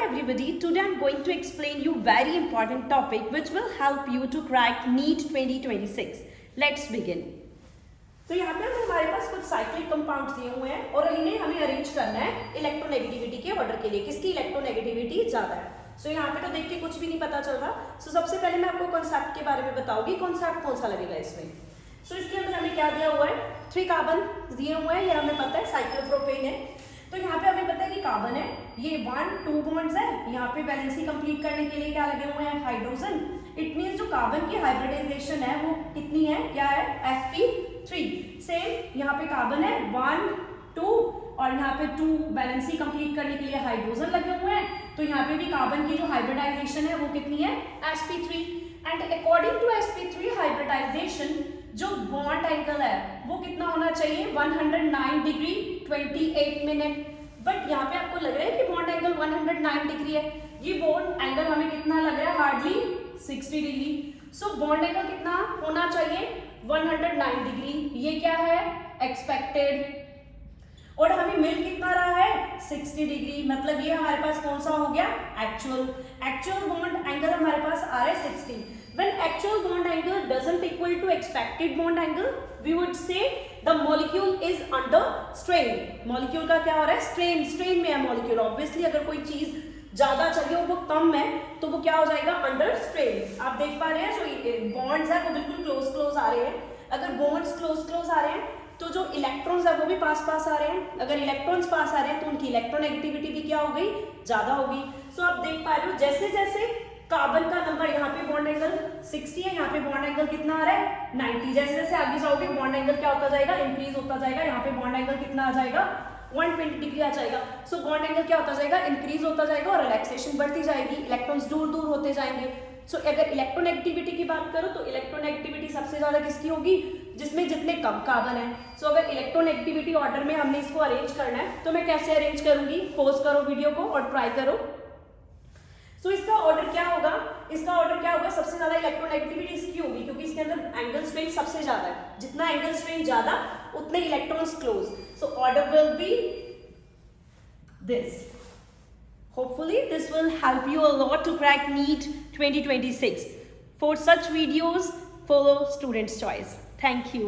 everybody, today I'm going to explain you very important topic which will help you to crack NEET 2026. Let's begin. तो यहाँ पे हमारे पास कुछ cyclic compounds दिए हुए हैं और इन्हें हमें अरेंज करना है इलेक्ट्रोनेगेटिविटी के ऑर्डर के लिए, किसकी इलेक्ट्रोनेगेटिविटी ज्यादा है। सो यहाँ पे तो देख के कुछ भी नहीं पता चल रहा। सो सबसे पहले मैं आपको कॉन्सेप्ट के बारे में बताऊंगी, कॉन्सेप्ट कौन सा लगेगा इसमें। सो इसके अंदर हमें क्या दिया हुआ है, 3 कार्बन दिए हुए हैं, ये हमें पता है साइक्लोप्रोपेन है। तो यहाँ पे हमें पता है कि कार्बन है, ये 1-2 बॉन्ड्स है, यहाँ पे वैलेंसी कंप्लीट करने के लिए क्या लगे हुए हैं, हाइड्रोजन। इट मींस जो कार्बन की हाइब्रिडाइजेशन है वो कितनी है, क्या है, sp3। सेम यहाँ पे कार्बन है 1, 2 और यहाँ पे 2 वैलेंसी कंप्लीट करने के लिए हाइड्रोजन लगे हुए हैं। तो यहाँ पे भी कार्बन की जो हाइब्रिडाइजेशन है वो कितनी है, sp3। And according to sp3 hybridisation जो बॉन्ड एंगल है वो कितना होना चाहिए, 109 डिग्री 28 मिनट। बट यहाँ पे आपको लग रहा है कि बॉन्ड एंगल 109 डिग्री है, ये बॉन्ड एंगल हमें कितना लग रहा है, hardly 60 degree. So bond angle कितना होना चाहिए, 109 डिग्री। ये क्या है, एक्सपेक्टेड। और हमें मिल कितना रहा है, 60 डिग्री। मतलब ये हमारे पास कौन सा हो गया, एक्चुअल बॉन्ड एंगल हमारे पास आ रहा है 60। When actual bond angle doesn't equal to expected bond angle, we would say the molecule is under strain. Molecule का क्या हो रहा है, strain में है molecule. Obviously अगर कोई चीज ज्यादा चल रही है वो कम है तो वो क्या हो जाएगा, under strain. आप देख पा रहे हैं जो bonds है वो बिल्कुल क्लोज आ रहे हैं। अगर bonds क्लोज आ रहे हैं तो जो इलेक्ट्रॉन्स है वो भी पास आ रहे हैं। अगर इलेक्ट्रॉन्स पास आ रहे हैं तो उनकी इलेक्ट्रोनेगेटिविटी भी क्या हो गई, ज्यादा होगी। सो आप देख पा रहे हो जैसे जैसे कार्बन का नंबर, यहाँ पे बॉन्ड एंगल 60 है, यहाँ पे बॉन्ड एंगल कितना आ रहा है, 90। जैसे जैसे आगे जाओगे बॉन्ड एंगल क्या होता जाएगा, इंक्रीज होता जाएगा। यहाँ पे बॉन्ड एंगल कितना आ जाएगा, 120 डिग्री आ जाएगा। सो बॉन्ड एंगल क्या होता जाएगा, इंक्रीज होता जाएगा और रिलैक्सेशन बढ़ती जाएगी, इलेक्ट्रॉन्स दूर होते जाएंगे। सो अगर इलेक्ट्रोनेगेटिविटी की बात करो तो इलेक्ट्रोनेगेटिविटी सबसे ज्यादा किसकी होगी, जिसमें जितने कम कार्बन है। सो अगर इलेक्ट्रोनेगेटिविटी ऑर्डर में हमने इसको अरेंज करना है तो मैं कैसे अरेंज करूंगी, पॉज करो वीडियो को और ट्राई करो। सो इसका ऑर्डर क्या होगा, सबसे ज्यादा इलेक्ट्रोनेगेटिविटी इसकी होगी क्योंकि इसके अंदर एंगल स्ट्रेन सबसे ज्यादा है। जितना एंगल स्ट्रेन ज्यादा उतने electrons close. So order will be this. Hopefully this will help you a lot to crack NEET 2026. For such videos, follow Student's Choice. Thank you.